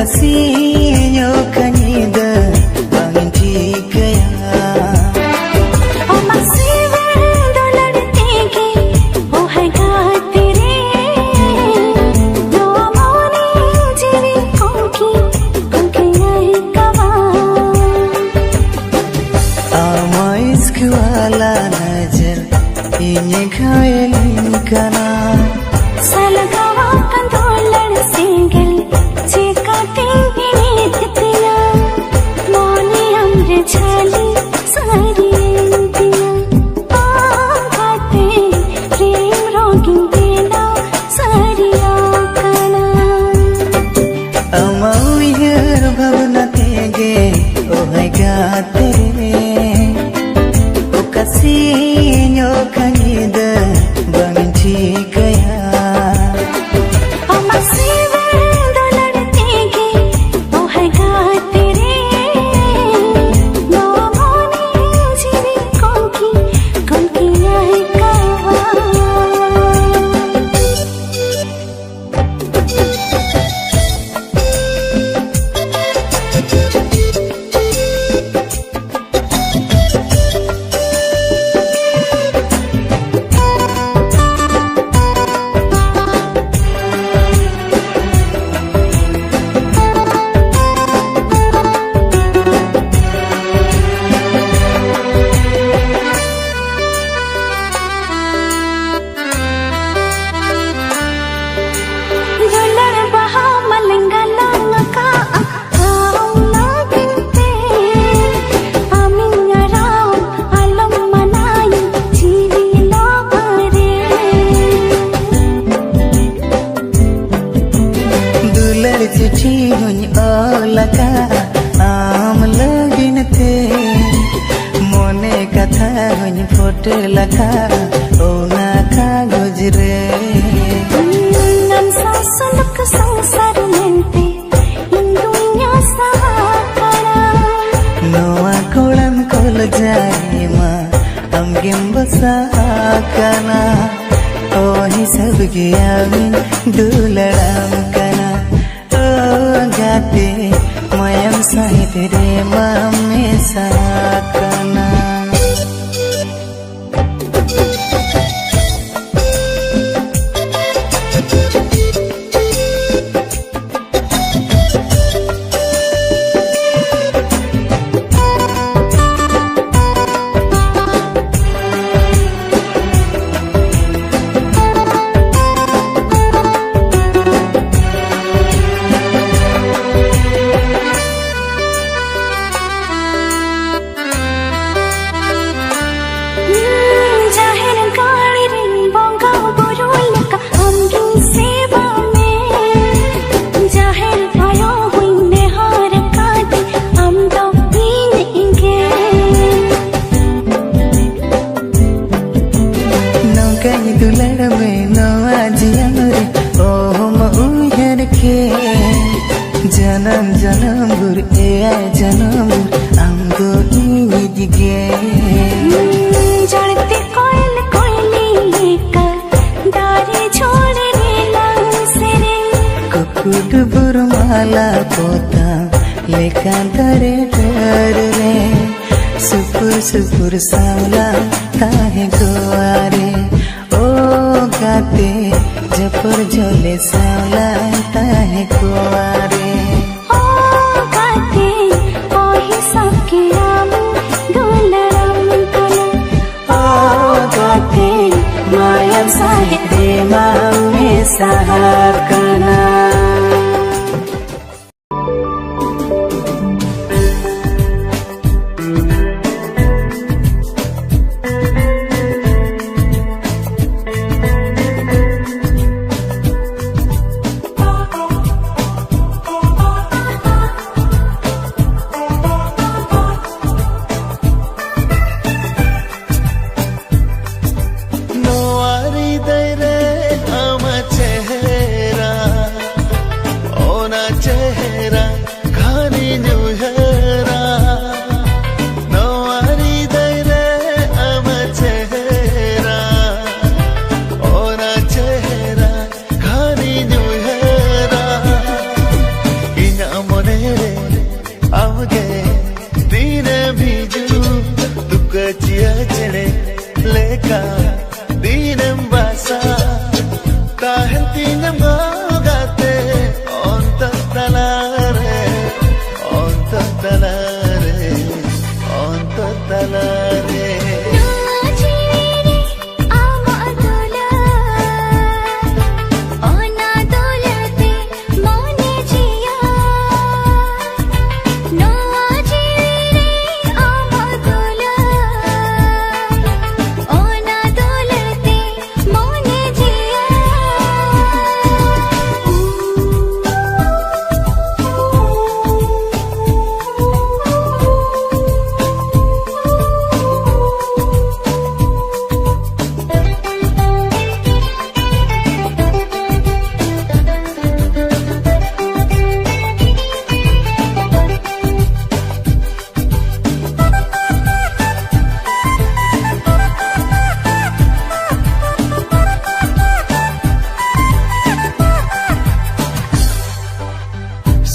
kasihnya kanida bangin tikaya o masive dolar tege o hai gatere no amone jiri konki ai kawa ama isk wala nazar inye khayalin kana salagawa kan dolar single छाली सारी दिया आते प्रेम रोगी देना सारी आकना अमावियर भवना तेगे ओ है गाते ओ कसीन्यो कनीद बंगin tikaya चिट्ठी हुई लगा आम लगिन थे मोने कथा हुई फोटे लगा ओ ना कागज रे नम सासलक संसार मेंते दुनिया साकरा नोआ कोलम कोल जाए मा हम गिंबसा कना ओ ही सब गया दुलड़ाम कना गाते मयम साहित रे ममे साकना कहीं दुलड़ में नवा जियम रे ओ हम उहर के जन्म जन्म गुर ए जन्म अंगो ईद गे जड़ते कोयल कोयली लेकर दारी छोड़ रे लंसरे कुकुट बुरमाला पोता लेका दरे डर रे सुपुर सुपुर सावला ताहे गोवारे गाते जपर झोले सावला ताहे कुआरे ओ गाते ओ ही सबके राम दुलराम कना ओ गाते माया साहित्य मामे सहार कना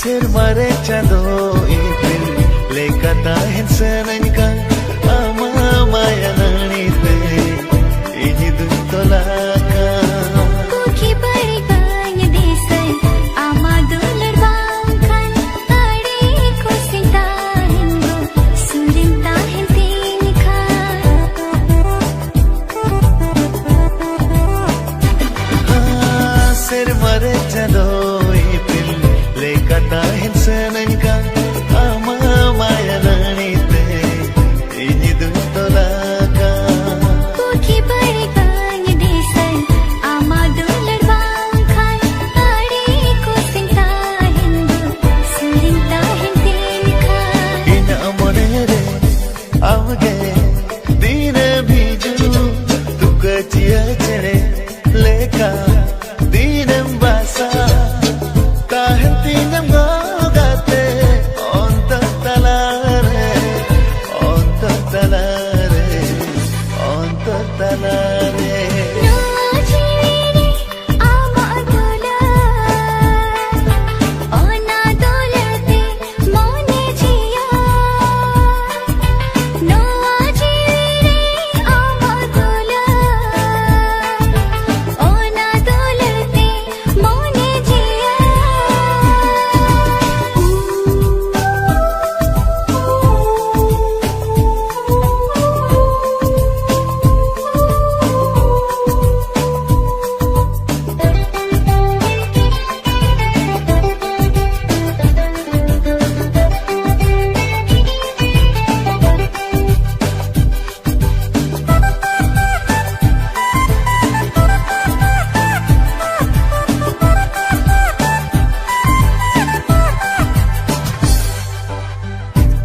Sermare chando ipil lekata hensanan ka ama maya nanite ini dutolaka Kuki bari kanya desai ama dular bangkan ade ko sinta hindu surinta hintin ka Sermare chando ipil lekata hensanan ka ama maya nanite ini dutolaka Kuki bari kanya desai ama dular bangkan ade ko sinta hindu surinta hintin ka ina amonere avge dina biju tukatiya chene leka dinam basa tahantinam gogate onta talare No chiri ama dular ona dulate mone jiya No chiri ama dular ona dulate mone jiya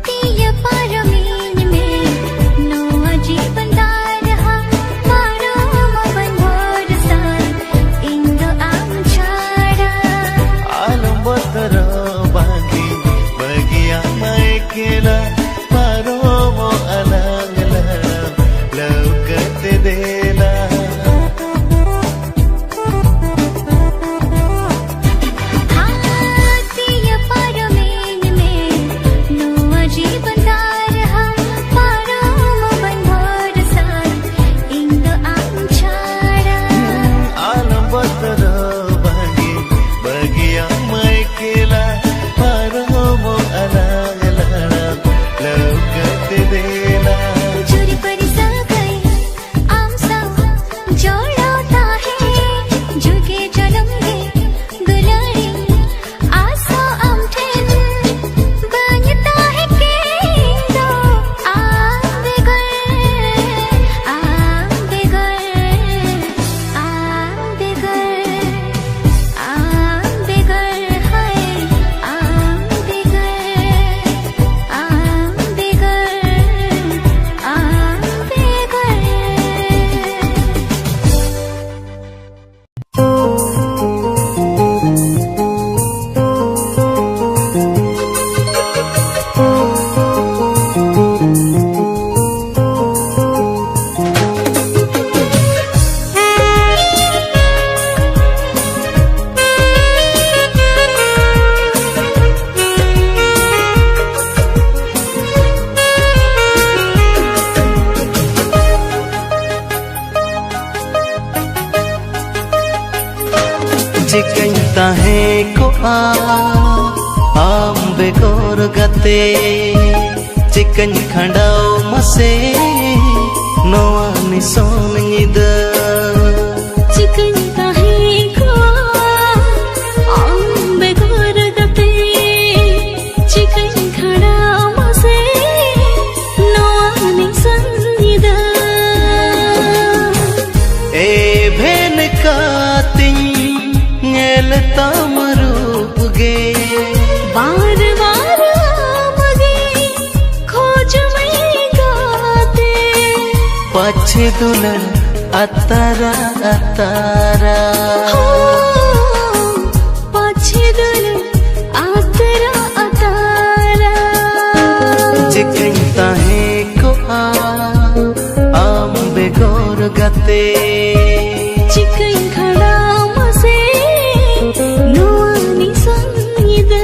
Tiya paramin mein no ajiban darha paro maban bharsan indo am chara alam batara bagi bagi amai kela paromo alangla laukate dela Tiya paramin mein no ajiban darha paro maban bharsan indo am chara alam batara bagi bagi amai kela paromo alangla laukate dela चोरी पर सगाई आमसा जोड़ता है जुगे जलंगे दुलारी आसा अमठन बनता है केंदो आंबेगर है चिकन ताहे को आम्बे गोर गते चिकन खंडाओ मसे नोआनी सोन निदा चिकन काहे को आंबे गोर गते चिकन खड़ा मसे नोआनी संगीदा ए भेन कातिं नेल तामरूप गे बार बार मगे खोज में गाते पछे दुल्हन अतारा अतारा पाछे दुल्हन आतरा अतारा चिकन ताहे को आम्बे गोर गते चिकन खड़ा मसे नोआनी संगीदा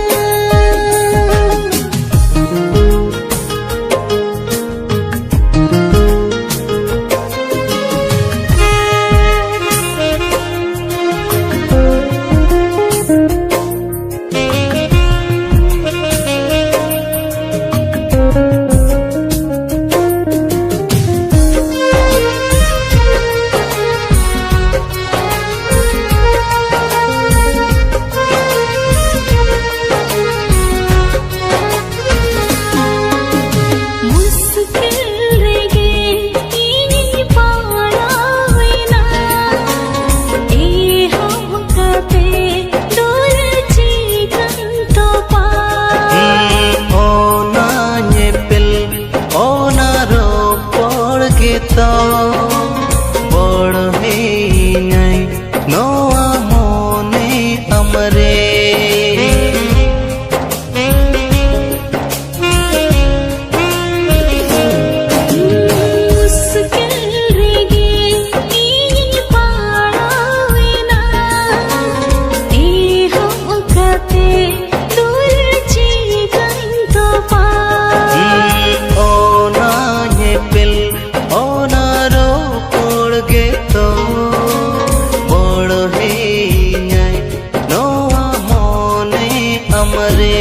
हमरे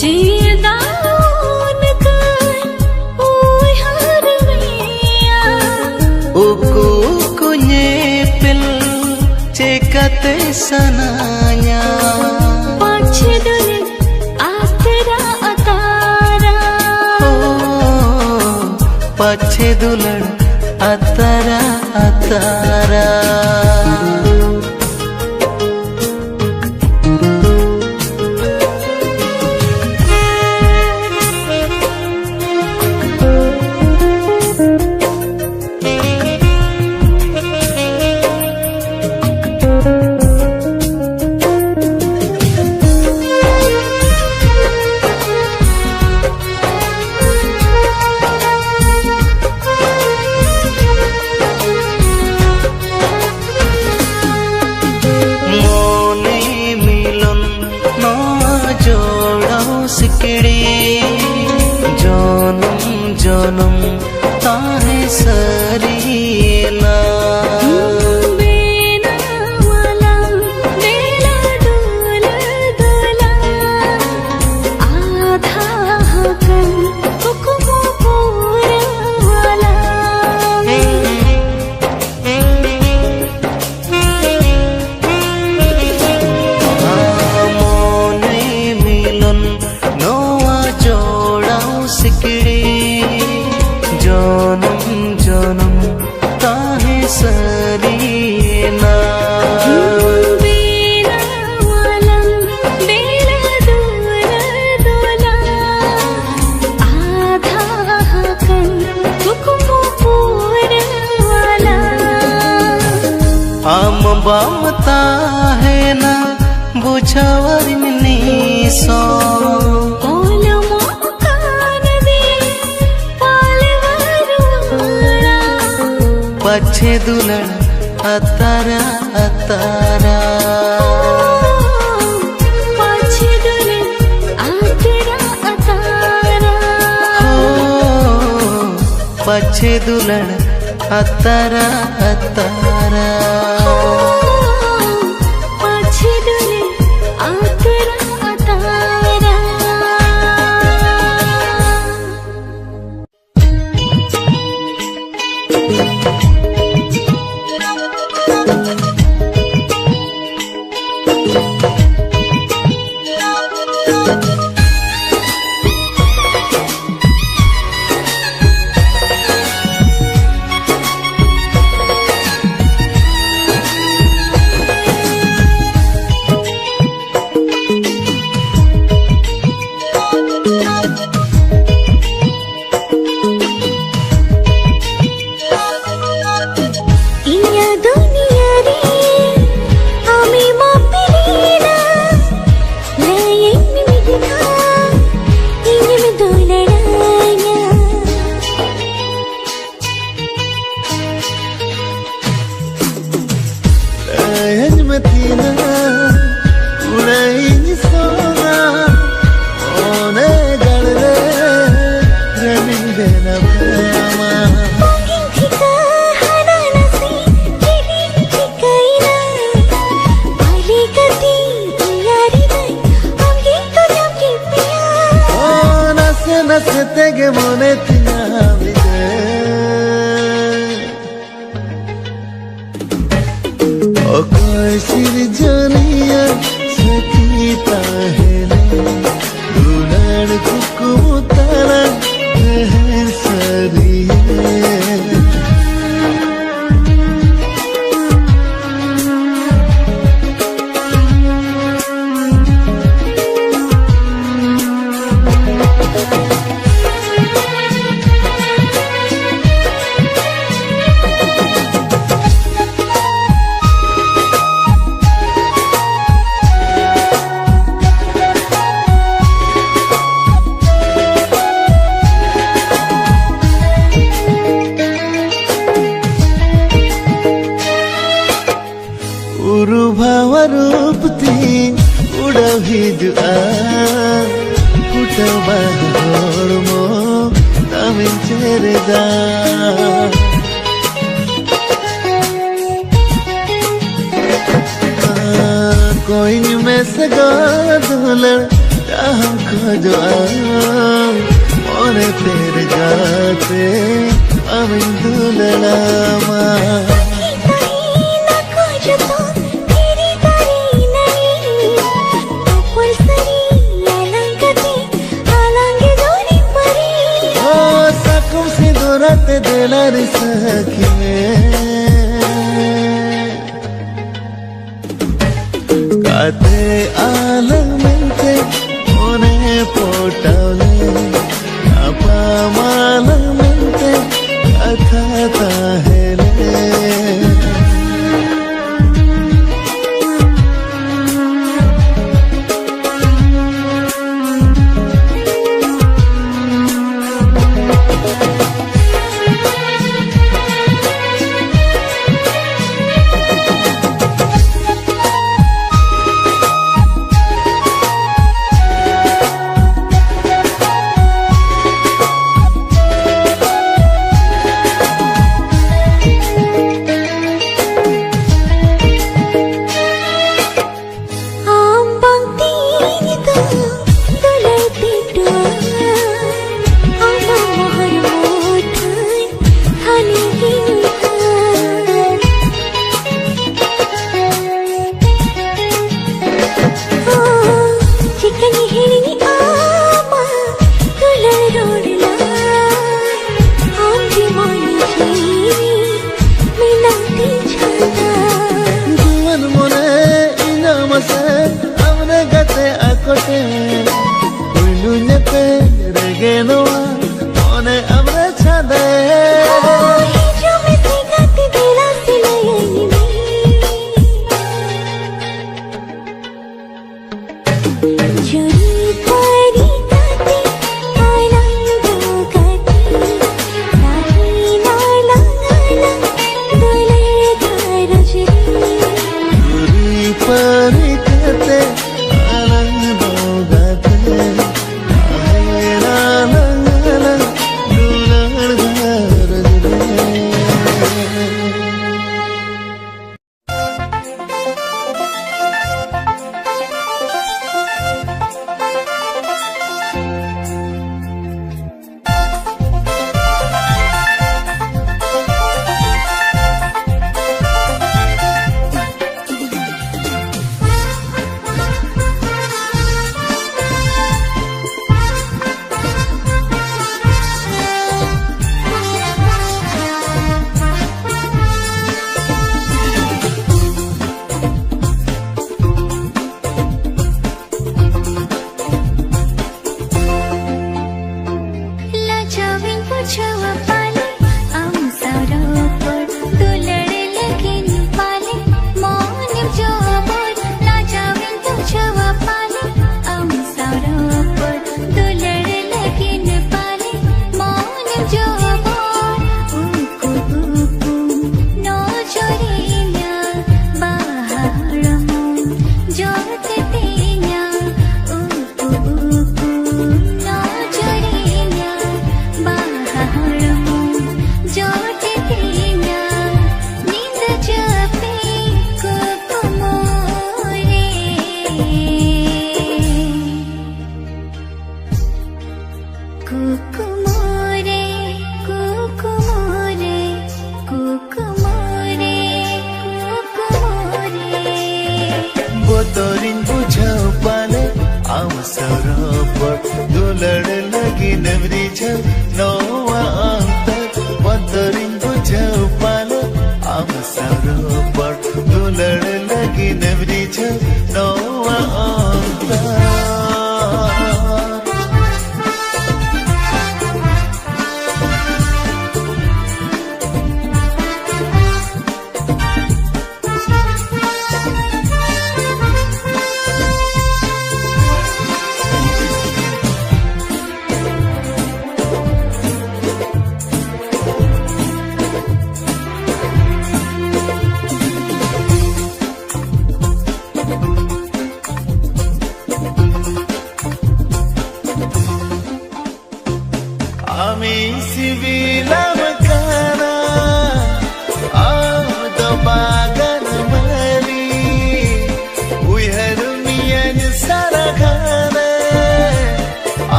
चीदान कर ओय हर मिया uku kunyepil cekate sananya पाछे Dhule आतरा Atarra pache dulan atara atara जनम ताहे सरीना बेना वाला बेला डोल डोला आधा हकन हुकुम पूरा वाला मोने मिलन नोआ जोड़ा सिकड़ी जनम जनम ताहे सरीना बेना वाला बेला डोल डोला आधा हकन हुकुम पूरा वाला हम बामता है ना बुझावर मिनी सो pache dulan atara atara पाछे Dhule आतरा Atarra pache dulan atara atara पाछे Dhule आतरा Atarra Nastege monetina vide O koi sirjaniya sakita hele Dulan kukumutala meher sariye रूपती उड़ही जुआ फुटबा होड़मो तमिन चेरदा कोइन में से तेरे गादुलड़ जहाँ खोजो मोरे तेरे गाते अमिन दुलड़ामा Te de la risa que me Kate alamente One potale Apa malamente Athata hele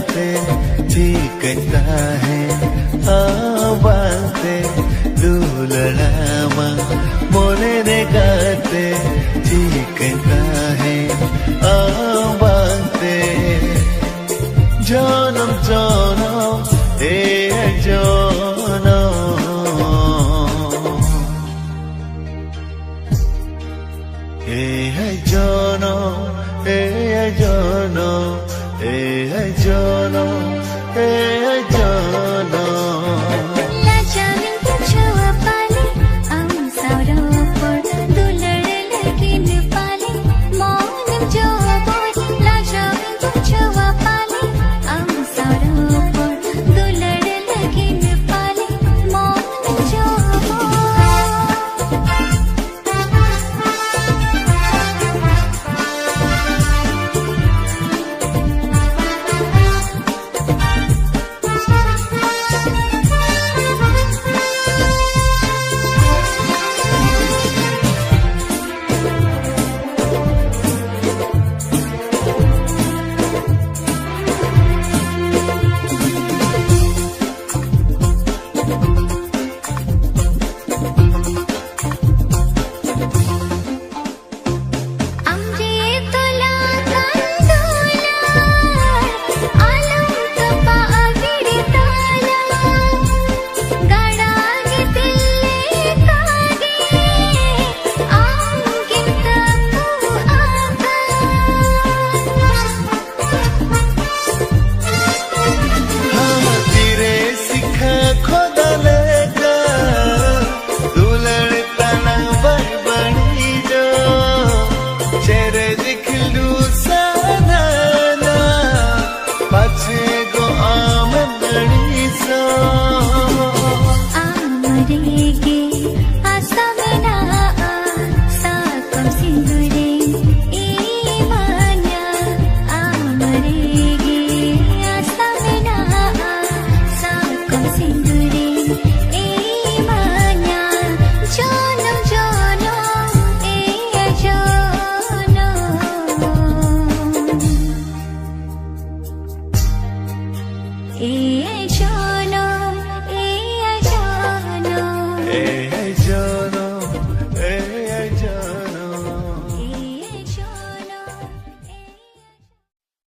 बातें जी कहता है बातें दुलड़ामा मोने रे गाते जी कहता है बातें जनम जनम जनम So